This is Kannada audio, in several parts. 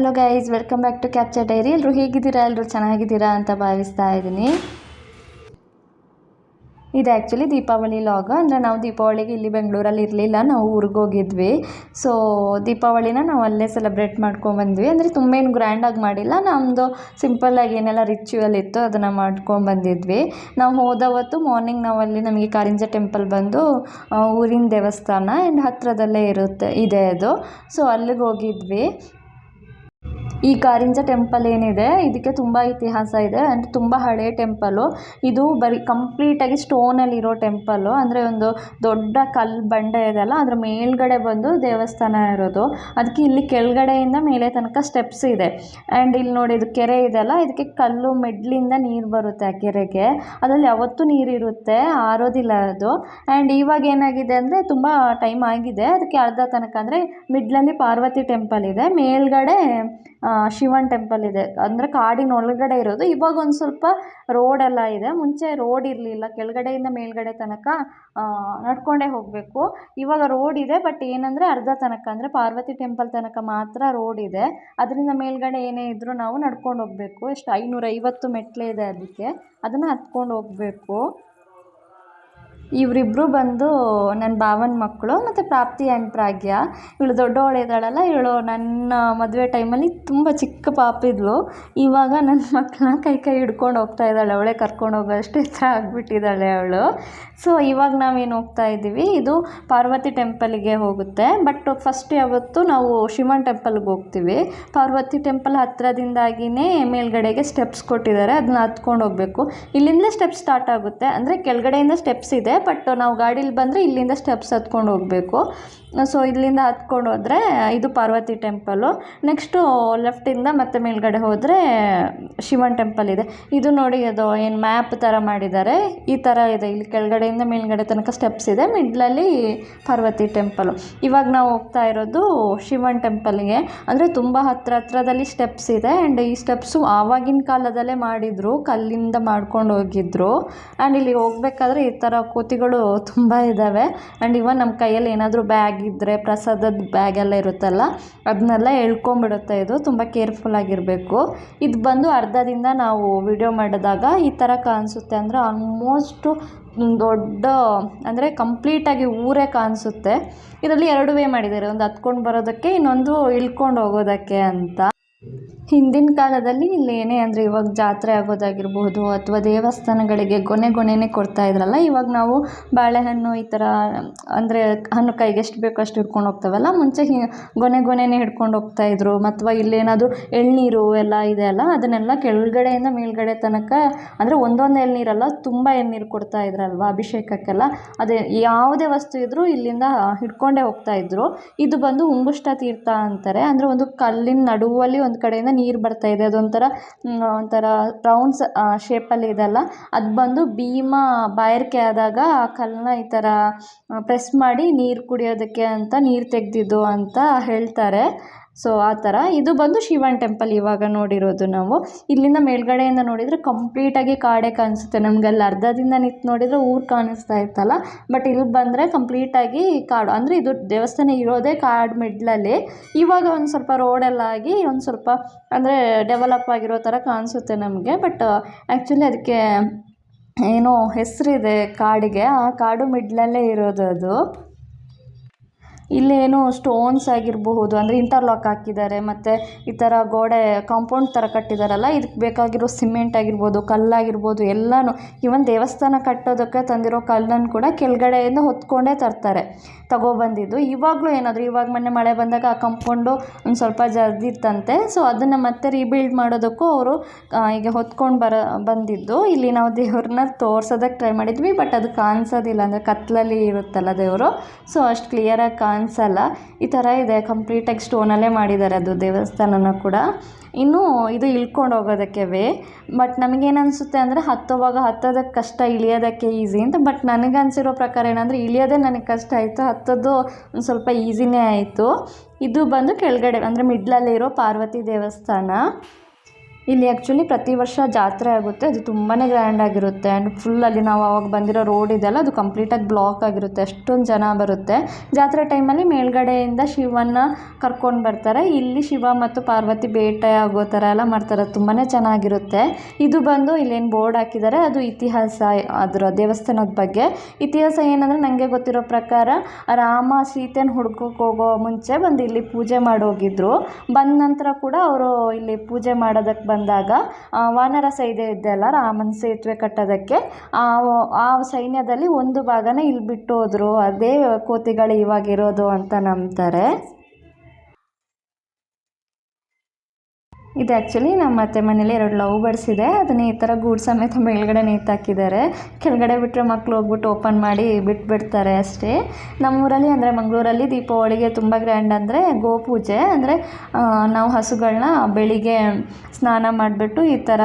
Hello guys, welcome back to capture diary. ಎಲ್ಲರೂ ಹೇಗಿದ್ದೀರಾ? ಎಲ್ಲರೂ ಚೆನ್ನಾಗಿದ್ದೀರಾ ಅಂತ ಭಾವಿಸ್ತಾ ಇದ್ದೀನಿ. ಇದು ಆ್ಯಕ್ಚುಲಿ ದೀಪಾವಳಿ ಲಾಗ್. ಅಂದರೆ ನಾವು ದೀಪಾವಳಿಗೆ ಇಲ್ಲಿ ಬೆಂಗಳೂರಲ್ಲಿ ಇರಲಿಲ್ಲ, ನಾವು ಊರಿಗೆ ಹೋಗಿದ್ವಿ. ಸೊ ದೀಪಾವಳಿನ ನಾವು ಅಲ್ಲೇ ಸೆಲೆಬ್ರೇಟ್ ಮಾಡ್ಕೊಂಡ್ಬಂದ್ವಿ. ಅಂದರೆ ತುಂಬೇನು ಗ್ರ್ಯಾಂಡಾಗಿ ಮಾಡಿಲ್ಲ, ನಮ್ಮದು ಸಿಂಪಲ್ಲಾಗಿ ಏನೆಲ್ಲ ರಿಚುವಲ್ ಇತ್ತು ಅದನ್ನು ಮಾಡ್ಕೊಂಡ್ಬಂದಿದ್ವಿ. ನಾವು ಹೋದವತ್ತು ಮಾರ್ನಿಂಗ್ ನಾವಲ್ಲಿ ನಮಗೆ ಕಾರಿಂಜ ಟೆಂಪಲ್ ಬಂದು ಊರಿನ ದೇವಸ್ಥಾನ ಆ್ಯಂಡ್ ಹತ್ತಿರದಲ್ಲೇ ಇದೆ ಅದು. ಸೊ ಅಲ್ಲಿಗೆ ಹೋಗಿದ್ವಿ. ಈ ಕಾರಿಂಜ ಟೆಂಪಲ್ ಏನಿದೆ ಇದಕ್ಕೆ ತುಂಬ ಇತಿಹಾಸ ಇದೆ. ಅಂದರೆ ತುಂಬ ಹಳೆಯ ಟೆಂಪಲು. ಇದು ಬರೀ ಕಂಪ್ಲೀಟಾಗಿ ಸ್ಟೋನಲ್ಲಿರೋ ಟೆಂಪಲ್ಲು. ಅಂದರೆ ಒಂದು ದೊಡ್ಡ ಕಲ್ಲು ಬಂಡೆ ಇದೆಯಲ್ಲ, ಅದ್ರ ಮೇಲ್ಗಡೆ ಬಂದು ದೇವಸ್ಥಾನ ಇರೋದು. ಅದಕ್ಕೆ ಇಲ್ಲಿ ಕೆಳಗಡೆಯಿಂದ ಮೇಲೆ ತನಕ ಸ್ಟೆಪ್ಸ್ ಇದೆ. ಆ್ಯಂಡ್ ಇಲ್ಲಿ ನೋಡಿ, ಇದು ಕೆರೆ ಇದೆಯಲ್ಲ, ಇದಕ್ಕೆ ಕಲ್ಲು ಮೆಡ್ಲಿಂದ ನೀರು ಬರುತ್ತೆ ಆ ಕೆರೆಗೆ. ಅದರಲ್ಲಿ ಯಾವತ್ತೂ ನೀರಿರುತ್ತೆ, ಆರೋದಿಲ್ಲ ಅದು. ಆ್ಯಂಡ್ ಇವಾಗ ಏನಾಗಿದೆ ಅಂದರೆ ತುಂಬ ಟೈಮ್ ಆಗಿದೆ, ಅದಕ್ಕೆ ಅರ್ಧ ತನಕ ಅಂದರೆ ಮಿಡ್ಲಲ್ಲಿ ಪಾರ್ವತಿ ಟೆಂಪಲ್ ಇದೆ, ಮೇಲ್ಗಡೆ ಶಿವನ್ ಟೆಂಪಲ್ ಇದೆ. ಅಂದರೆ ಕಾಡಿನ ಒಳಗಡೆ ಇರೋದು. ಇವಾಗ ಒಂದು ಸ್ವಲ್ಪ ರೋಡೆಲ್ಲ ಇದೆ. ಮುಂಚೆ ರೋಡ್ ಇರಲಿಲ್ಲ, ಕೆಳಗಡೆಯಿಂದ ಮೇಲ್ಗಡೆ ತನಕ ನಡ್ಕೊಂಡೇ ಹೋಗಬೇಕು. ಇವಾಗ ರೋಡ್ ಇದೆ, ಬಟ್ ಏನಂದರೆ ಅರ್ಧ ತನಕ, ಅಂದರೆ ಪಾರ್ವತಿ ಟೆಂಪಲ್ ತನಕ ಮಾತ್ರ ರೋಡ್ ಇದೆ. ಅದರಿಂದ ಮೇಲ್ಗಡೆ ಏನೇ ಇದ್ದರೂ ನಾವು ನಡ್ಕೊಂಡು ಹೋಗಬೇಕು. ಎಷ್ಟು 550 ಮೆಟ್ಲೆ ಇದೆ, ಅದಕ್ಕೆ ಅದನ್ನು ಹತ್ಕೊಂಡು ಹೋಗಬೇಕು. ಇವರಿಬ್ಬರು ಬಂದು ನನ್ನ ಭಾವನ ಮಕ್ಕಳು, ಮತ್ತು ಪ್ರಾಪ್ತಿ ಆ್ಯಂಡ್ ಪ್ರಾಗ್ಯ. ಇವಳು ದೊಡ್ಡವಳು ಇದ್ದಾಳಲ್ಲ, ಇವಳು ನನ್ನ ಮದುವೆ ಟೈಮಲ್ಲಿ ತುಂಬ ಚಿಕ್ಕ ಪಾಪಿದ್ಲು. ಇವಾಗ ನನ್ನ ಮಕ್ಕಳನ್ನ ಕೈ ಹಿಡ್ಕೊಂಡು ಹೋಗ್ತಾ ಇದ್ದಾಳೆ, ಅವಳೇ ಕರ್ಕೊಂಡು ಹೋಗೋಷ್ಟು ಎತ್ತರ ಆಗಿಬಿಟ್ಟಿದ್ದಾಳೆ ಅವಳು. ಸೊ ಇವಾಗ ನಾವೇನು ಹೋಗ್ತಾ ಇದ್ದೀವಿ, ಇದು ಪಾರ್ವತಿ ಟೆಂಪಲ್ಗೆ ಹೋಗುತ್ತೆ. ಬಟ್ ಫಸ್ಟ್ ಯಾವತ್ತು ನಾವು ಶಿವನ್ ಟೆಂಪಲ್ಗೆ ಹೋಗ್ತೀವಿ. ಪಾರ್ವತಿ ಟೆಂಪಲ್ ಹತ್ತಿರದಿಂದಾಗಿಯೇ ಮೇಲ್ಗಡೆಗೆ ಸ್ಟೆಪ್ಸ್ ಕೊಟ್ಟಿದ್ದಾರೆ, ಅದನ್ನ ಹತ್ಕೊಂಡು ಹೋಗಬೇಕು. ಇಲ್ಲಿಂದ ಸ್ಟೆಪ್ಸ್ ಸ್ಟಾರ್ಟ್ ಆಗುತ್ತೆ, ಅಂದರೆ ಕೆಳಗಡೆಯಿಂದ ಸ್ಟೆಪ್ಸ್ ಇದೆ, ಬಟ್ ನಾವು ಗಾಡೀಲಿ ಬಂದರೆ ಇಲ್ಲಿಂದ ಸ್ಟೆಪ್ಸ್ ಹತ್ಕೊಂಡು ಹೋಗಬೇಕು. ಸೊ ಇಲ್ಲಿಂದ ಹತ್ಕೊಂಡು ಹೋದರೆ ಇದು ಪಾರ್ವತಿ ಟೆಂಪಲು. ನೆಕ್ಸ್ಟು ಲೆಫ್ಟಿಂದ ಮತ್ತೆ ಮೇಲ್ಗಡೆ ಹೋದರೆ ಶಿವನ್ ಟೆಂಪಲ್ ಇದೆ. ಇದು ನೋಡಿ, ಅದು ಏನು ಮ್ಯಾಪ್ ಥರ ಮಾಡಿದ್ದಾರೆ, ಈ ಥರ ಇದೆ. ಇಲ್ಲಿ ಕೆಳಗಡೆಯಿಂದ ಮೇಲ್ಗಡೆ ತನಕ ಸ್ಟೆಪ್ಸ್ ಇದೆ, ಮಿಡ್ಲಲ್ಲಿ ಪಾರ್ವತಿ ಟೆಂಪಲು. ಇವಾಗ ನಾವು ಹೋಗ್ತಾ ಇರೋದು ಶಿವನ್ ಟೆಂಪಲ್ಗೆ. ಅಂದರೆ ತುಂಬ ಹತ್ರದಲ್ಲಿ ಸ್ಟೆಪ್ಸ್ ಇದೆ. ಆ್ಯಂಡ್ ಈ ಸ್ಟೆಪ್ಸು ಆವಾಗಿನ ಕಾಲದಲ್ಲೇ ಮಾಡಿದರು, ಕಲ್ಲಿಂದ ಮಾಡ್ಕೊಂಡು ಹೋಗಿದ್ರು. ಆ್ಯಂಡ್ ಇಲ್ಲಿ ಹೋಗ್ಬೇಕಾದ್ರೆ ಈ ಥರ ಕೋತಿಗಳು ತುಂಬ ಇದ್ದಾವೆ. ಆ್ಯಂಡ್ ಇವನ್ ನಮ್ಮ ಕೈಯಲ್ಲಿ ಏನಾದರೂ ಬ್ಯಾಗ್ ಇದ್ದರೆ, ಪ್ರಸಾದದ ಬ್ಯಾಗ್ ಎಲ್ಲ ಇರುತ್ತಲ್ಲ, ಅದನ್ನೆಲ್ಲ ಎಳ್ಕೊಂಬಿಡುತ್ತೆ. ಇದು ತುಂಬ ಕೇರ್ಫುಲ್ಲಾಗಿರಬೇಕು. ಇದು ಬಂದು ಅರ್ಧದಿಂದ ನಾವು ವಿಡಿಯೋ ಮಾಡಿದಾಗ ಈ ಥರ ಕಾಣಿಸುತ್ತೆ. ಅಂದರೆ ಆಲ್ಮೋಸ್ಟು ದೊಡ್ಡ, ಅಂದರೆ ಕಂಪ್ಲೀಟಾಗಿ ಊರೇ ಕಾಣಿಸುತ್ತೆ. ಇದರಲ್ಲಿ 2 ವೇ ಮಾಡಿದ್ದಾರೆ, ಒಂದು ಹತ್ಕೊಂಡು ಬರೋದಕ್ಕೆ, ಇನ್ನೊಂದು ಇಳ್ಕೊಂಡು ಹೋಗೋದಕ್ಕೆ ಅಂತ. ಹಿಂದಿನ ಕಾಲದಲ್ಲಿ ಇಲ್ಲಿ ಏನೇ ಅಂದರೆ ಇವಾಗ ಜಾತ್ರೆ ಆಗೋದಾಗಿರ್ಬೋದು, ಅಥವಾ ದೇವಸ್ಥಾನಗಳಿಗೆ ಗೊನೆನೇ ಕೊಡ್ತಾ ಇದ್ರಲ್ಲ, ಇವಾಗ ನಾವು ಬಾಳೆಹಣ್ಣು ಈ ಥರ, ಅಂದರೆ ಹಣ್ಣು ಕೈಗೆ ಎಷ್ಟು ಬೇಕೋ ಅಷ್ಟು ಹಿಡ್ಕೊಂಡು ಹೋಗ್ತಾವಲ್ಲ, ಮುಂಚೆ ಗೊನೆನೇ ಹಿಡ್ಕೊಂಡು ಹೋಗ್ತಾಯಿದ್ರು. ಅಥವಾ ಇಲ್ಲೇನಾದರೂ ಎಳ್ನೀರು ಎಲ್ಲ ಇದೆಯಲ್ಲ, ಅದನ್ನೆಲ್ಲ ಕೆಳಗಡೆಯಿಂದ ಮೇಲ್ಗಡೆ ತನಕ, ಅಂದರೆ ಒಂದೊಂದು ಎಳ್ನೀರಲ್ಲ, ತುಂಬ ಎಳ್ನೀರು ಕೊಡ್ತಾ ಇದ್ರಲ್ವ ಅಭಿಷೇಕಕ್ಕೆಲ್ಲ, ಅದೇ ಯಾವುದೇ ವಸ್ತು ಇದ್ದರೂ ಇಲ್ಲಿಂದ ಹಿಡ್ಕೊಂಡೇ ಹೋಗ್ತಾಯಿದ್ರು. ಇದು ಬಂದು ಉಂಗುಷ್ಟ ತೀರ್ಥ ಅಂತಾರೆ. ಅಂದರೆ ಒಂದು ಕಲ್ಲಿನ ನಡುವಲ್ಲಿ ಒಂದು ಕಡೆಯಿಂದ ನೀರು ಬರ್ತಾ ಇದೆ, ಒಂಥರ ರೌಂಡ್ಸ್ ಶೇಪಲ್ಲಿ ಇದೆಲ್ಲ. ಅದು ಬಂದು ಭೀಮ ಬಾಯಾರಿಕೆ ಆದಾಗ ಆ ಕಲ್ಲನ್ನ ಈ ಥರ ಪ್ರೆಸ್ ಮಾಡಿ ನೀರು ಕುಡಿಯೋದಕ್ಕೆ ಅಂತ ನೀರು ತೆಗೆದಿದ್ದು ಅಂತ ಹೇಳ್ತಾರೆ. ಸೊ ಆ ಥರ ಇದು ಬಂದು ಶಿವನ್ ಟೆಂಪಲ್ ಇವಾಗ ನೋಡಿರೋದು ನಾವು. ಇಲ್ಲಿಂದ ಮೇಲ್ಗಡೆಯಿಂದ ನೋಡಿದರೆ ಕಂಪ್ಲೀಟಾಗಿ ಕಾಡೇ ಕಾಣಿಸುತ್ತೆ ನಮ್ಗೆ. ಅಲ್ಲಿ ಅರ್ಧದಿಂದ ನಿಂತು ನೋಡಿದರೆ ಊರು ಕಾಣಿಸ್ತಾ ಇತ್ತಲ್ಲ, ಬಟ್ ಇಲ್ಲಿ ಬಂದರೆ ಕಂಪ್ಲೀಟಾಗಿ ಕಾಡು. ಅಂದರೆ ಇದು ದೇವಸ್ಥಾನ ಇರೋದೇ ಕಾಡು ಮಿಡ್ಲಲ್ಲಿ. ಇವಾಗ ಒಂದು ಸ್ವಲ್ಪ ರೋಡೆಲ್ಲ ಆಗಿ ಒಂದು ಸ್ವಲ್ಪ ಅಂದರೆ ಡೆವಲಪ್ ಆಗಿರೋ ಥರ ಕಾಣಿಸುತ್ತೆ ನಮಗೆ. ಬಟ್ ಆ್ಯಕ್ಚುಲಿ ಅದಕ್ಕೆ ಏನೋ ಹೆಸರಿದೆ ಕಾಡಿಗೆ, ಆ ಕಾಡು ಮಿಡ್ಲಲ್ಲೇ ಇರೋದು ಅದು. ಇಲ್ಲೇನು ಸ್ಟೋನ್ಸ್ ಆಗಿರಬಹುದು, ಅಂದರೆ ಇಂಟರ್ಲಾಕ್ ಹಾಕಿದ್ದಾರೆ, ಮತ್ತು ಈ ಥರ ಗೋಡೆ ಕಾಂಪೌಂಡ್ ಥರ ಕಟ್ಟಿದಾರಲ್ಲ, ಇದಕ್ಕೆ ಬೇಕಾಗಿರೋ ಸಿಮೆಂಟ್ ಆಗಿರ್ಬೋದು, ಕಲ್ಲಾಗಿರ್ಬೋದು ಎಲ್ಲನೂ. ಇವನ್ ದೇವಸ್ಥಾನ ಕಟ್ಟೋದಕ್ಕೆ ತಂದಿರೋ ಕಲ್ಲನ್ನು ಕೂಡ ಕೆಳಗಡೆಯಿಂದ ಹೊತ್ಕೊಂಡೇ ತರ್ತಾರೆ, ತಗೊಬಂದಿದ್ದು. ಇವಾಗಲೂ ಏನಾದರೂ ಇವಾಗ ಮೊನ್ನೆ ಮಳೆ ಬಂದಾಗ ಆ ಕಾಂಪೌಂಡು ಒಂದು ಸ್ವಲ್ಪ ಜರ್ದಿತ್ತಂತೆ. ಸೊ ಅದನ್ನು ಮತ್ತೆ ರೀಬಿಲ್ಡ್ ಮಾಡೋದಕ್ಕೂ ಅವರು ಈಗ ಹೊತ್ಕೊಂಡು ಬಂದಿದ್ದು. ಇಲ್ಲಿ ನಾವು ದೇವ್ರನ್ನ ತೋರ್ಸೋದಕ್ಕೆ ಟ್ರೈ ಮಾಡಿದ್ವಿ, ಬಟ್ ಅದು ಕಾಣಿಸೋದಿಲ್ಲ, ಅಂದರೆ ಕತ್ತಲಲ್ಲಿ ಇರುತ್ತಲ್ಲ ದೇವರು, ಸೊ ಅಷ್ಟು ಕ್ಲಿಯರಾಗಿ ಕಾಣಿಸಲ್ಲ. ಈ ಥರ ಇದೆ, ಕಂಪ್ಲೀಟಾಗಿ ಸ್ಟೋನಲ್ಲೇ ಮಾಡಿದ್ದಾರೆ ಅದು ದೇವಸ್ಥಾನನ ಕೂಡ. ಇನ್ನು ಇದು ಇಳ್ಕೊಂಡು ಹೋಗೋದಕ್ಕೆ ವೇ. ಬಟ್ ನಮಗೇನು ಅನಿಸುತ್ತೆ ಅಂದರೆ ಹತ್ತೋದಕ್ಕೆ ಕಷ್ಟ, ಇಳಿಯೋದಕ್ಕೆ ಈಸಿ ಅಂತ. ಬಟ್ ನನಗನ್ಸಿರೋ ಪ್ರಕಾರ ಏನಂದರೆ ಇಳಿಯೋದೇ ನನಗೆ ಕಷ್ಟ ಆಯಿತು, ಹತ್ತೋದು ಒಂದು ಸ್ವಲ್ಪ ಈಸಿನೇ ಆಯಿತು. ಇದು ಬಂದು ಕೆಳಗಡೆ ಅಂದರೆ ಮಿಡ್ಲಲ್ಲಿರೋ ಪಾರ್ವತಿ ದೇವಸ್ಥಾನ. ಇಲ್ಲಿ ಆ್ಯಕ್ಚುಲಿ ಪ್ರತಿ ವರ್ಷ ಜಾತ್ರೆ ಆಗುತ್ತೆ, ಅದು ತುಂಬಾ ಗ್ರ್ಯಾಂಡಾಗಿರುತ್ತೆ. ಆ್ಯಂಡ್ ಫುಲ್ ಅಲ್ಲಿ ನಾವು ಅವಾಗ ಬಂದಿರೋ ರೋಡ್ ಇದೆಲ್ಲ ಅದು ಕಂಪ್ಲೀಟಾಗಿ ಬ್ಲಾಕ್ ಆಗಿರುತ್ತೆ, ಅಷ್ಟೊಂದು ಜನ ಬರುತ್ತೆ. ಜಾತ್ರೆ ಟೈಮಲ್ಲಿ ಮೇಲ್ಗಡೆಯಿಂದ ಶಿವನ ಕರ್ಕೊಂಡು ಬರ್ತಾರೆ. ಇಲ್ಲಿ ಶಿವ ಮತ್ತು ಪಾರ್ವತಿ ಬೇಟೆ ಆಗೋ ಥರ ಎಲ್ಲ ಮಾಡ್ತಾರೆ, ತುಂಬಾ ಚೆನ್ನಾಗಿರುತ್ತೆ. ಇದು ಬಂದು ಇಲ್ಲೇನು ಬೋರ್ಡ್ ಹಾಕಿದ್ದಾರೆ, ಅದು ಇತಿಹಾಸ ಅದರ ದೇವಸ್ಥಾನದ ಬಗ್ಗೆ. ಇತಿಹಾಸ ಏನಂದರೆ, ನನಗೆ ಗೊತ್ತಿರೋ ಪ್ರಕಾರ ರಾಮ ಸೀತೆನ ಹುಡ್ಕೋಕೆ ಹೋಗೋ ಮುಂಚೆ ಬಂದು ಇಲ್ಲಿ ಪೂಜೆ ಮಾಡೋಗಿದ್ರು. ಬಂದ ನಂತರ ಕೂಡ ಅವರು ಇಲ್ಲಿ ಪೂಜೆ ಮಾಡೋದಕ್ಕೆ ಬಂದಾಗ ವಾನರ ಸೈನ್ಯ ಇದೆಯಲ್ಲ, ರಾಮನ ಸೇತುವೆ ಕಟ್ಟೋದಕ್ಕೆ ಆ ಸೈನ್ಯದಲ್ಲಿ ಒಂದು ಭಾಗನ ಇಲ್ಲಿ ಬಿಟ್ಟು ಹೋದರು. ಅದೇ ಕೋತಿಗಳು ಇವಾಗಿರೋದು ಅಂತ ನಂಬ್ತಾರೆ. ಇದು ಆ್ಯಕ್ಚುಲಿ ನಮ್ಮ ಅತ್ತೆ ಮನೇಲಿ 2 ಲವ್ ಬರ್ಡ್ಸ್ ಇದೆ, ಅದನ್ನ ಈ ಥರ ಗೂಡು ಸಮೇತ ಮೇಲ್ಗಡೆ ನೇತಾಕಿದ್ದಾರೆ. ಕೆಳಗಡೆ ಬಿಟ್ಟರೆ ಮಕ್ಕಳು ಹೋಗ್ಬಿಟ್ಟು ಓಪನ್ ಮಾಡಿ ಬಿಟ್ಬಿಡ್ತಾರೆ ಅಷ್ಟೇ. ನಮ್ಮೂರಲ್ಲಿ ಅಂದರೆ ಮಂಗಳೂರಲ್ಲಿ ದೀಪಾವಳಿಗೆ ತುಂಬ ಗ್ರ್ಯಾಂಡ್ ಅಂದರೆ ಗೋಪೂಜೆ. ಅಂದರೆ ನಾವು ಹಸುಗಳನ್ನ ಬೆಳಿಗ್ಗೆ ಸ್ನಾನ ಮಾಡಿಬಿಟ್ಟು ಈ ಥರ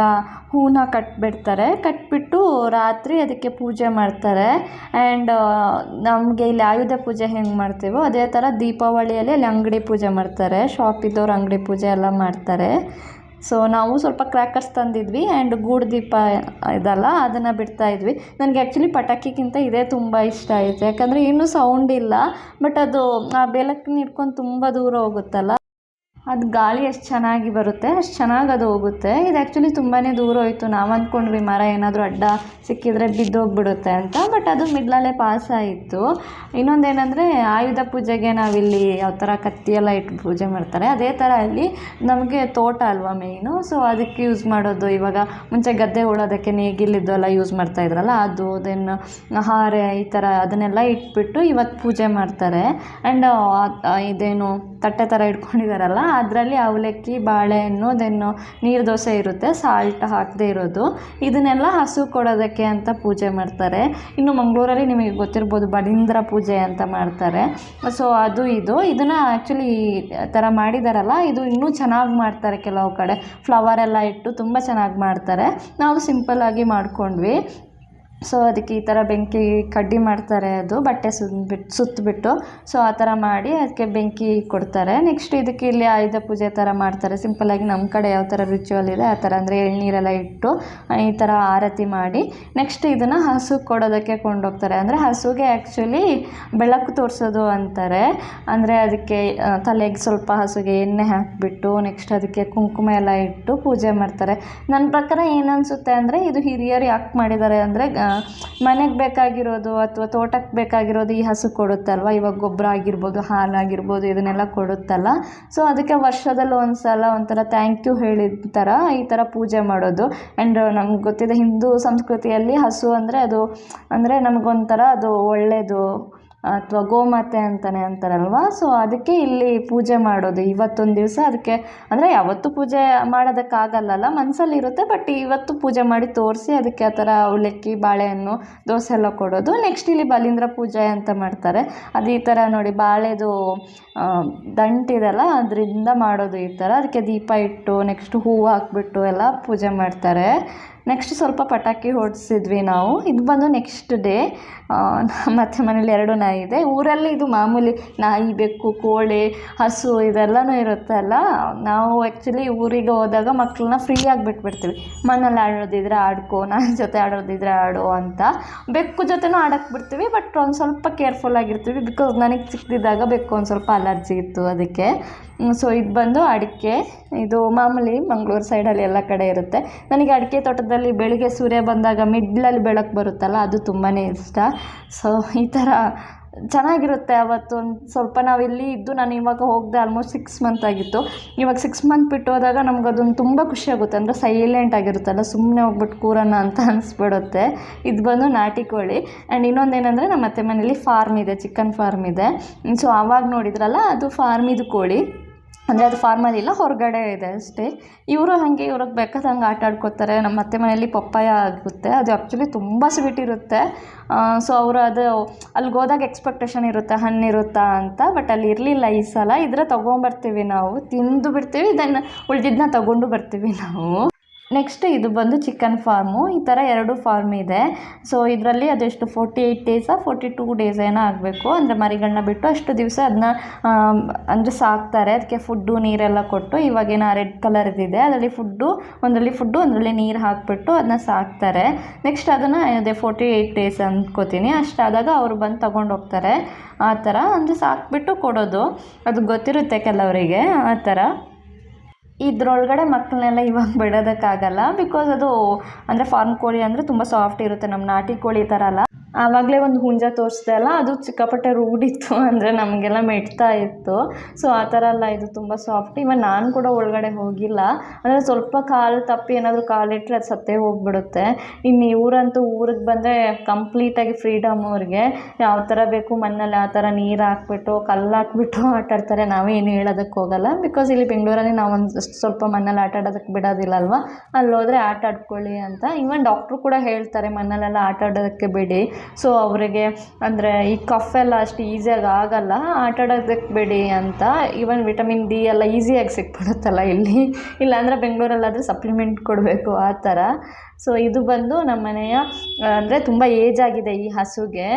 ಹೂನ ಕಟ್ಬಿಟ್ಟು ರಾತ್ರಿ ಅದಕ್ಕೆ ಪೂಜೆ ಮಾಡ್ತಾರೆ. ಆ್ಯಂಡ್ ನಮಗೆ ಇಲ್ಲಿ ಆಯುಧ ಪೂಜೆ ಹೆಂಗೆ ಮಾಡ್ತೀವೋ ಅದೇ ಥರ ದೀಪಾವಳಿಯಲ್ಲಿ ಅಲ್ಲಿ ಅಂಗಡಿ ಪೂಜೆ ಮಾಡ್ತಾರೆ, ಶಾಪ್ ಇದ್ದವ್ರು ಅಂಗಡಿ ಪೂಜೆ ಎಲ್ಲ ಮಾಡ್ತಾರೆ. ಸೊ ನಾವು ಸ್ವಲ್ಪ ಕ್ರ್ಯಾಕರ್ಸ್ ತಂದಿದ್ವಿ ಆ್ಯಂಡ್ ಗೂಡು ದೀಪ ಇದಲ್ಲ ಅದನ್ನು ಬಿಡ್ತಾಯಿದ್ವಿ. ನನಗೆ ಆ್ಯಕ್ಚುಲಿ ಪಟಾಕಿಗಿಂತ ಇದೇ ತುಂಬ ಇಷ್ಟ ಆಯಿತು, ಯಾಕಂದರೆ ಇನ್ನೂ ಸೌಂಡ್ ಇಲ್ಲ, ಬಟ್ ಅದು ಆ ಬೆಳಕನ್ನ ಹಿಡ್ಕೊಂಡು ತುಂಬ ದೂರ ಹೋಗುತ್ತಲ್ಲ, ಅದು ಗಾಳಿ ಎಷ್ಟು ಚೆನ್ನಾಗಿ ಬರುತ್ತೆ ಅಷ್ಟು ಚೆನ್ನಾಗಿ ಅದು ಹೋಗುತ್ತೆ. ಇದು ಆ್ಯಕ್ಚುಲಿ ತುಂಬಾ ದೂರ ಹೋಯಿತು. ನಾವು ಅಂದ್ಕೊಂಡ್ವಿ ಮರ ಏನಾದರೂ ಅಡ್ಡ ಸಿಕ್ಕಿದ್ರೆ ಬಿದ್ದೋಗ್ಬಿಡುತ್ತೆ ಅಂತ, ಬಟ್ ಅದು ಮಿಡ್ಲಲ್ಲೇ ಪಾಸ್ ಆಯಿತು. ಇನ್ನೊಂದೇನೆಂದರೆ ಆಯುಧ ಪೂಜೆಗೆ ನಾವಿಲ್ಲಿ ಯಾವ ಥರ ಕತ್ತಿಯೆಲ್ಲ ಇಟ್ಟು ಪೂಜೆ ಮಾಡ್ತಾರೆ, ಅದೇ ಥರ ಅಲ್ಲಿ ನಮಗೆ ತೋಟ ಅಲ್ವಾ ಮೇಯ್ನು, ಸೊ ಅದಕ್ಕೆ ಯೂಸ್ ಮಾಡೋದು. ಇವಾಗ ಮುಂಚೆ ಗದ್ದೆ ಉಳೋದಕ್ಕೆ ನೇಗಿಲಿದ್ದು ಎಲ್ಲ ಯೂಸ್ ಮಾಡ್ತಾಯಿದ್ರಲ್ಲ, ಅದು ದೆನ್ ಹಾರೆ ಈ ಥರ ಅದನ್ನೆಲ್ಲ ಇಟ್ಬಿಟ್ಟು ಇವತ್ತು ಪೂಜೆ ಮಾಡ್ತಾರೆ. ಆ್ಯಂಡ್ ಇದೇನು ತಟ್ಟೆ ಥರ ಇಟ್ಕೊಂಡಿದ್ದಾರಲ್ಲ, ಅದರಲ್ಲಿ ಅವಲಕ್ಕಿ, ಬಾಳೆಹಣ್ಣು, ದೆನ್ನು ನೀರು ದೋಸೆ ಇರುತ್ತೆ, ಸಾಲ್ಟ್ ಹಾಕದೇ ಇರೋದು, ಇದನ್ನೆಲ್ಲ ಹಸು ಕೊಡೋದಕ್ಕೆ ಅಂತ ಪೂಜೆ ಮಾಡ್ತಾರೆ. ಇನ್ನು ಮಂಗಳೂರಲ್ಲಿ ನಿಮಗೆ ಗೊತ್ತಿರ್ಬೋದು ಬಲೀಂದ್ರ ಪೂಜೆ ಅಂತ ಮಾಡ್ತಾರೆ. ಸೊ ಅದು ಇದನ್ನು ಆ್ಯಕ್ಚುಲಿ ಥರ ಮಾಡಿದಾರಲ್ಲ, ಇದು ಇನ್ನೂ ಚೆನ್ನಾಗಿ ಮಾಡ್ತಾರೆ. ಕೆಲವು ಕಡೆ ಫ್ಲವರ್ ಎಲ್ಲ ಇಟ್ಟು ತುಂಬ ಚೆನ್ನಾಗಿ ಮಾಡ್ತಾರೆ. ನಾವು ಸಿಂಪಲ್ಲಾಗಿ ಮಾಡ್ಕೊಂಡ್ವಿ. ಸೊ ಅದಕ್ಕೆ ಈ ಥರ ಬೆಂಕಿ ಕಡ್ಡಿ ಮಾಡ್ತಾರೆ, ಅದು ಬಟ್ಟೆ ಸುತ್ತಬಿಟ್ಟು ಸೊ ಆ ಥರ ಮಾಡಿ ಅದಕ್ಕೆ ಬೆಂಕಿ ಕೊಡ್ತಾರೆ. ನೆಕ್ಸ್ಟ್ ಇದಕ್ಕೆ ಇಲ್ಲಿ ಆಯುಧ ಪೂಜೆ ಥರ ಮಾಡ್ತಾರೆ. ಸಿಂಪಲ್ಲಾಗಿ ನಮ್ಮ ಕಡೆ ಯಾವ ಥರ ರಿಚುವಲ್ ಇದೆ ಆ ಥರ, ಅಂದರೆ ಎಳ್ನೀರೆಲ್ಲ ಇಟ್ಟು ಈ ಥರ ಆರತಿ ಮಾಡಿ ನೆಕ್ಸ್ಟ್ ಇದನ್ನು ಹಸು ಕೊಡೋದಕ್ಕೆ ಕೊಂಡೋಗ್ತಾರೆ. ಅಂದರೆ ಹಸುಗೆ ಆ್ಯಕ್ಚುಲಿ ಬೆಳಕು ತೋರಿಸೋದು ಅಂತಾರೆ. ಅಂದರೆ ಅದಕ್ಕೆ ತಲೆಗೆ ಸ್ವಲ್ಪ ಹಸುಗೆ ಎಣ್ಣೆ ಹಾಕಿಬಿಟ್ಟು ನೆಕ್ಸ್ಟ್ ಅದಕ್ಕೆ ಕುಂಕುಮ ಎಲ್ಲ ಇಟ್ಟು ಪೂಜೆ ಮಾಡ್ತಾರೆ. ನನ್ನ ಪ್ರಕಾರ ಏನನ್ಸುತ್ತೆ ಅಂದರೆ, ಇದು ಹಿರಿಯರು ಯಾಕೆ ಮಾಡಿದ್ದಾರೆ ಅಂದರೆ, ಮನೆಗೆ ಬೇಕಾಗಿರೋದು ಅಥವಾ ತೋಟಕ್ಕೆ ಬೇಕಾಗಿರೋದು ಈ ಹಸು ಕೊಡುತ್ತಲ್ವ, ಇವಾಗ ಗೊಬ್ಬರ ಆಗಿರ್ಬೋದು, ಹಾಲಾಗಿರ್ಬೋದು, ಇದನ್ನೆಲ್ಲ ಕೊಡುತ್ತಲ್ಲ. ಸೊ ಅದಕ್ಕೆ ವರ್ಷದಲ್ಲಿ ಒಂದು ಸಲ ಒಂಥರ ಥ್ಯಾಂಕ್ ಯು ಹೇಳಿದ ಥರ ಈ ಥರ ಪೂಜೆ ಮಾಡೋದು. ಆ್ಯಂಡ್ ನಮ್ಗೆ ಗೊತ್ತಿದೆ ಹಿಂದೂ ಸಂಸ್ಕೃತಿಯಲ್ಲಿ ಹಸು ಅಂದರೆ ಅದು ಅಂದರೆ ನಮಗೊಂಥರ ಅದು ಒಳ್ಳೆಯದು ಅಥವಾ ಗೋಮಾತೆ ಅಂತಲೇ ಅಂತಾರಲ್ವ. ಸೊ ಅದಕ್ಕೆ ಇಲ್ಲಿ ಪೂಜೆ ಮಾಡೋದು ಇವತ್ತೊಂದು ದಿವಸ. ಅದಕ್ಕೆ ಅಂದರೆ ಯಾವತ್ತೂ ಪೂಜೆ ಮಾಡೋದಕ್ಕಾಗಲ್ಲಲ್ಲ, ಮನಸ್ಸಲ್ಲಿರುತ್ತೆ, ಬಟ್ ಇವತ್ತು ಪೂಜೆ ಮಾಡಿ ತೋರಿಸಿ ಅದಕ್ಕೆ ಆ ಥರ ಅವಲಕ್ಕಿ, ಬಾಳೆಹಣ್ಣು, ದೋಸೆ ಎಲ್ಲ ಕೊಡೋದು. ನೆಕ್ಸ್ಟ್ ಇಲ್ಲಿ ಬಲೀಂದ್ರ ಪೂಜೆ ಅಂತ ಮಾಡ್ತಾರೆ. ಅದು ಈ ಥರ ನೋಡಿ, ಬಾಳೆದು ದಂಟಿದೆಲ್ಲ ಅದರಿಂದ ಮಾಡೋದು ಈ ಥರ. ಅದಕ್ಕೆ ದೀಪ ಇಟ್ಟು ನೆಕ್ಸ್ಟ್ ಹೂವು ಹಾಕ್ಬಿಟ್ಟು ಎಲ್ಲ ಪೂಜೆ ಮಾಡ್ತಾರೆ. ನೆಕ್ಸ್ಟ್ ಸ್ವಲ್ಪ ಪಟಾಕಿ ಹೊಡಿಸಿದ್ವಿ ನಾವು. ಇದು ಬಂದು ನೆಕ್ಸ್ಟ್ ಡೇ. ಮತ್ತು ಮನೇಲಿ 2 ನಾಯಿ ಇದೆ. ಊರಲ್ಲಿ ಇದು ಮಾಮೂಲಿ, ನಾಯಿ, ಬೆಕ್ಕು, ಕೋಳಿ, ಹಸು ಇದೆಲ್ಲನೂ ಇರುತ್ತಲ್ಲ. ನಾವು ಆ್ಯಕ್ಚುಲಿ ಊರಿಗೆ ಹೋದಾಗ ಮಕ್ಕಳನ್ನ ಫ್ರೀಯಾಗಿ ಬಿಟ್ಬಿಡ್ತೀವಿ. ಮಣ್ಣಲ್ಲಿ ಆಡೋದಿದ್ರೆ ಆಡ್ಕೋ, ನಾಯಿ ಜೊತೆ ಆಡೋದಿದ್ರೆ ಆಡೋ ಅಂತ. ಬೆಕ್ಕು ಜೊತೆನೂ ಆಡೋಕ್ಕೆ ಬಿಡ್ತೀವಿ, ಬಟ್ ಒಂದು ಸ್ವಲ್ಪ ಕೇರ್ಫುಲ್ಲಾಗಿರ್ತೀವಿ. ಬಿಕಾಸ್ ನನಗೆ ಚಿಕ್ಕದಿದ್ದಾಗ ಬೆಕ್ಕು ಒಂದು ಸ್ವಲ್ಪ ಅಲರ್ಜಿ ಇತ್ತು ಅದಕ್ಕೆ. ಸೊ ಇದು ಬಂದು ಅಡಿಕೆ. ಇದು ಮಾಮೂಲಿ ಮಂಗಳೂರು ಸೈಡಲ್ಲಿ ಎಲ್ಲ ಕಡೆ ಇರುತ್ತೆ. ನನಗೆ ಅಡಿಕೆ ತೋಟದಲ್ಲಿ ಬೆಳಿಗ್ಗೆ ಸೂರ್ಯ ಬಂದಾಗ ಮಿಡ್ಲಲ್ಲಿ ಬೆಳಕು ಬರುತ್ತಲ್ಲ, ಅದು ತುಂಬಾ ಇಷ್ಟ. ಸೊ ಈ ಥರ ಚೆನ್ನಾಗಿರುತ್ತೆ. ಅವತ್ತು ಒಂದು ಸ್ವಲ್ಪ ನಾವಿಲ್ಲಿ ಇದ್ದು, ನಾನು ಇವಾಗ ಹೋಗದೆ ಆಲ್ಮೋಸ್ಟ್ 6 ಮಂತ್ ಆಗಿತ್ತು. ಇವಾಗ 6 ಮಂತ್ ಬಿಟ್ಟು ಹೋದಾಗ ನಮ್ಗದೊಂದು ತುಂಬ ಖುಷಿಯಾಗುತ್ತೆ. ಅಂದರೆ ಸೈಲೆಂಟ್ ಆಗಿರುತ್ತಲ್ಲ, ಸುಮ್ಮನೆ ಹೋಗ್ಬಿಟ್ಟು ಕೂರೋಣ ಅಂತ ಅನಿಸ್ಬಿಡುತ್ತೆ. ಇದು ಬಂದು ನಾಟಿ ಕೋಳಿ. ಆ್ಯಂಡ್ ಇನ್ನೊಂದೇನೆಂದರೆ, ನಮ್ಮ ಅತ್ತೆ ಮನೇಲಿ ಫಾರ್ಮ್ ಇದೆ, ಚಿಕನ್ ಫಾರ್ಮ್ ಇದೆ. ಸೊ ಆವಾಗ ನೋಡಿದ್ರಲ್ಲ, ಅದು ಫಾರ್ಮಿದು ಕೋಳಿ. ಅಂದರೆ ಅದು ಫಾರ್ಮಲ್ಲಿಲ್ಲ, ಹೊರಗಡೆ ಇದೆ ಅಷ್ಟೇ. ಇವರು ಹಾಗೆ ಇವ್ರಿಗೆ ಬೇಕಾದಂಗೆ ಆಟ ಆಡ್ಕೋತಾರೆ. ನಮ್ಮ ಅತ್ತೆ ಮನೆಯಲ್ಲಿ ಪಪ್ಪಾಯ ಆಗುತ್ತೆ, ಅದು ಆ್ಯಕ್ಚುಲಿ ತುಂಬ ಸ್ವೀಟ್ ಇರುತ್ತೆ. ಸೊ ಅವರು ಅದು ಅಲ್ಲಿಗೆ ಹೋದಾಗ ಎಕ್ಸ್ಪೆಕ್ಟೇಷನ್ ಇರುತ್ತೆ ಹಣ್ಣಿರುತ್ತಾ ಅಂತ, ಬಟ್ ಅಲ್ಲಿ ಇರಲಿಲ್ಲ ಈ ಸಲ. ಇದ್ರೆ ತೊಗೊಂಬರ್ತೀವಿ ನಾವು, ತಿಂದು ಬಿಡ್ತೀವಿ, ದೆನ್ ಉಳಿದಿದ್ದನ್ನ ತೊಗೊಂಡು ಬರ್ತೀವಿ ನಾವು. ನೆಕ್ಸ್ಟ್ ಇದು ಬಂದು ಚಿಕನ್ ಫಾರ್ಮು. ಈ ಥರ 2 ಫಾರ್ಮ್ ಇದೆ. ಸೊ ಇದರಲ್ಲಿ ಅದೆಷ್ಟು 48 ಡೇಸಾ 42 ಡೇಸ್ ಏನೋ ಆಗಬೇಕು, ಅಂದರೆ ಮರಿಗಳನ್ನ ಬಿಟ್ಟು ಅಷ್ಟು ದಿವಸ ಅದನ್ನ ಅಂದರೆ ಸಾಕ್ತಾರೆ. ಅದಕ್ಕೆ ಫುಡ್ಡು ನೀರೆಲ್ಲ ಕೊಟ್ಟು, ಇವಾಗೇನೋ ರೆಡ್ ಕಲರ್ದಿದೆ ಅದರಲ್ಲಿ ಒಂದರಲ್ಲಿ ನೀರು ಹಾಕಿಬಿಟ್ಟು ಅದನ್ನ ಸಾಕ್ತಾರೆ. ನೆಕ್ಸ್ಟ್ ಅದನ್ನು ಅದೇ 48 ಡೇಸ್ ಅಂದ್ಕೋತೀನಿ, ಅಷ್ಟಾದಾಗ ಅವರು ಬಂದು ತೊಗೊಂಡು ಹೋಗ್ತಾರೆ. ಆ ಥರ ಅಂದರೆ ಸಾಕ್ಬಿಟ್ಟು ಕೊಡೋದು, ಅದು ಗೊತ್ತಿರುತ್ತೆ ಕೆಲವರಿಗೆ ಆ ಥರ. ಇದ್ರೊಳಗಡೆ ಮಕ್ಕಳನ್ನೆಲ್ಲ ಇವಾಗ ಬಿಡೋದಕ್ಕಾಗಲ್ಲ, ಬಿಕಾಸ್ ಅದು ಅಂದರೆ ಫಾರ್ಮ್ ಕೋಳಿ ಅಂದರೆ ತುಂಬ ಸಾಫ್ಟ್ ಇರುತ್ತೆ, ನಮ್ಮ ನಾಟಿ ಕೋಳಿ ಥರ ಅಲ್ಲ. ಆವಾಗಲೇ ಒಂದು ಹುಂಜ ತೋರಿಸ್ದೆ ಅಲ್ಲ, ಅದು ಸಿಕ್ಕಾಪಟ್ಟೆ ರೂಢಿತ್ತು, ಅಂದರೆ ನಮಗೆಲ್ಲ ಮೆಟ್ತಾ ಇತ್ತು. ಸೊ ಆ ಥರ ಎಲ್ಲ ಇದು ತುಂಬ ಸಾಫ್ಟ್. ಇವನ್ ನಾನು ಕೂಡ ಒಳಗಡೆ ಹೋಗಿಲ್ಲ, ಅಂದರೆ ಸ್ವಲ್ಪ ಕಾಲು ತಪ್ಪಿ ಏನಾದರೂ ಕಾಲಿಟ್ಟರೆ ಅದು ಸತ್ತೇ ಹೋಗ್ಬಿಡುತ್ತೆ. ಇನ್ನು ಇವರಂತೂ ಊರಿಗೆ ಬಂದರೆ ಕಂಪ್ಲೀಟಾಗಿ ಫ್ರೀಡಮ್ ಅವ್ರಿಗೆ, ಯಾವ ಥರ ಬೇಕು ಮಣ್ಣಲ್ಲಿ ಆ ಥರ ನೀರು ಹಾಕ್ಬಿಟ್ಟು ಕಲ್ಲು ಹಾಕ್ಬಿಟ್ಟು ಆಟಾಡ್ತಾರೆ. ನಾವೇನು ಹೇಳೋದಕ್ಕೆ ಹೋಗಲ್ಲ, ಬಿಕಾಸ್ ಇಲ್ಲಿ ಬೆಂಗಳೂರಲ್ಲಿ ನಾವು ಒಂದು ಸ್ವಲ್ಪ ಮಣ್ಣಲ್ಲಿ ಆಟ ಆಡೋದಕ್ಕೆ ಬಿಡೋದಿಲ್ಲ ಅಲ್ವಾ. ಅಲ್ಲಿ ಹೋದರೆ ಆಟ ಆಡ್ಕೊಳ್ಳಿ ಅಂತ. ಇವನ್ ಡಾಕ್ಟ್ರು ಕೂಡ ಹೇಳ್ತಾರೆ ಮಣ್ಣಲ್ಲೆಲ್ಲ ಆಟ ಆಡೋದಕ್ಕೆ ಬಿಡಿ. ಸೊ ಅವರಿಗೆ ಅಂದರೆ ಈ ಕಫ್ ಎಲ್ಲ ಅಷ್ಟು ಈಸಿಯಾಗಿ ಆಗಲ್ಲ, ಆಟ ಆಡೋದಕ್ಕೆ ಬಿಡಿ ಅಂತ. ಈವನ್ ವಿಟಮಿನ್ ಡಿ ಎಲ್ಲ ಈಸಿಯಾಗಿ ಸಿಕ್ಬಿಡುತ್ತಲ್ಲ ಇಲ್ಲಿ, ಇಲ್ಲಾಂದರೆ ಬೆಂಗಳೂರಲ್ಲಾದರೆ ಸಪ್ಲಿಮೆಂಟ್ ಕೊಡಬೇಕು ಆ ಥರ. ಸೊ ಇದು ಬಂದು ನಮ್ಮ ಮನೆಯ ಅಂದರೆ ತುಂಬ ಏಜ್ ಆಗಿದೆ ಈ ಹಸುಗೆ,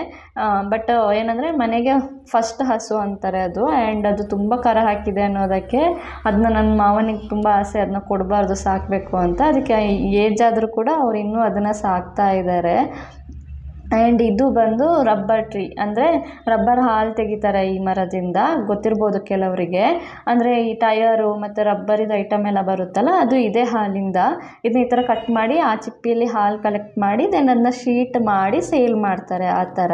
ಬಟ್ ಏನಂದರೆ ಮನೆಗೆ ಫಸ್ಟ್ ಹಸು ಅಂತಾರೆ ಅದು. ಆ್ಯಂಡ್ ಅದು ತುಂಬ ಕರ ಹಾಕಿದೆ ಅನ್ನೋದಕ್ಕೆ ಅದನ್ನ ನನ್ನ ಮಾವನಿಗೆ ತುಂಬ ಆಸೆ, ಅದನ್ನ ಕೊಡಬಾರ್ದು ಸಾಕಬೇಕು ಅಂತ. ಅದಕ್ಕೆ ಏಜ್ ಆದರೂ ಕೂಡ ಅವ್ರು ಇನ್ನೂ ಅದನ್ನು ಸಾಕ್ತಾ ಇದ್ದಾರೆ. ಆ್ಯಂಡ್ ಇದು ಬಂದು ರಬ್ಬರ್ ಟ್ರೀ, ಅಂದರೆ ರಬ್ಬರ್ ಹಾಲು ತೆಗಿತಾರೆ ಈ ಮರದಿಂದ, ಗೊತ್ತಿರ್ಬೋದು ಕೆಲವರಿಗೆ. ಅಂದರೆ ಈ ಟಯರು ಮತ್ತು ರಬ್ಬರಿದ ಐಟಮ್ ಎಲ್ಲ ಬರುತ್ತಲ್ಲ, ಅದು ಇದೇ ಹಾಲಿಂದ. ಇದನ್ನ ಈ ಥರ ಕಟ್ ಮಾಡಿ ಆ ಚಿಪ್ಪಿಯಲ್ಲಿ ಹಾಲು ಕಲೆಕ್ಟ್ ಮಾಡಿ ದೆನ್ ಅದನ್ನ ಶೀಟ್ ಮಾಡಿ ಸೇಲ್ ಮಾಡ್ತಾರೆ ಆ ಥರ.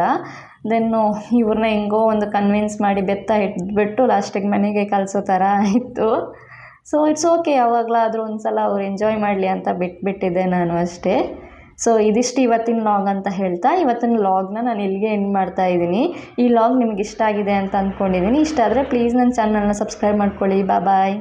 ದೆನ್ನು ಇವ್ರನ್ನ ಹೆಂಗೋ ಒಂದು ಕನ್ವಿನ್ಸ್ ಮಾಡಿ ಬೆತ್ತ ಇಟ್ಬಿಟ್ಟು ಲಾಸ್ಟಿಗೆ ಮನೆಗೆ ಕಳಿಸೋ ಥರ ಆಯಿತು. ಸೊ ಇಟ್ಸ್ ಓಕೆ, ಯಾವಾಗಲಾದರೂ ಒಂದು ಸಲ ಅವ್ರು ಎಂಜಾಯ್ ಮಾಡಲಿ ಅಂತ ಬಿಟ್ಬಿಟ್ಟಿದ್ದೆ ನಾನು ಅಷ್ಟೇ. ಸೊ ಇದಿಷ್ಟು ಇವತ್ತಿನ ಲಾಗ್ ಅಂತ ಹೇಳ್ತಾ, ಇವತ್ತಿನ ಲಾಗ್ನ ನಾನು ಇಲ್ಲಿಗೆ ಎಂಡ್ ಮಾಡ್ತಾ ಇದ್ದೀನಿ. ಈ ಲಾಗ್ ನಿಮ್ಗೆ ಇಷ್ಟ ಆಗಿದೆ ಅಂತ ಅಂದ್ಕೊಂಡಿದ್ದೀನಿ. ಇಷ್ಟ ಆದರೆ ಪ್ಲೀಸ್ ನನ್ನ ಚಾನಲ್ನ ಸಬ್ಸ್ಕ್ರೈಬ್ ಮಾಡ್ಕೊಳ್ಳಿ. ಬಾಯ್.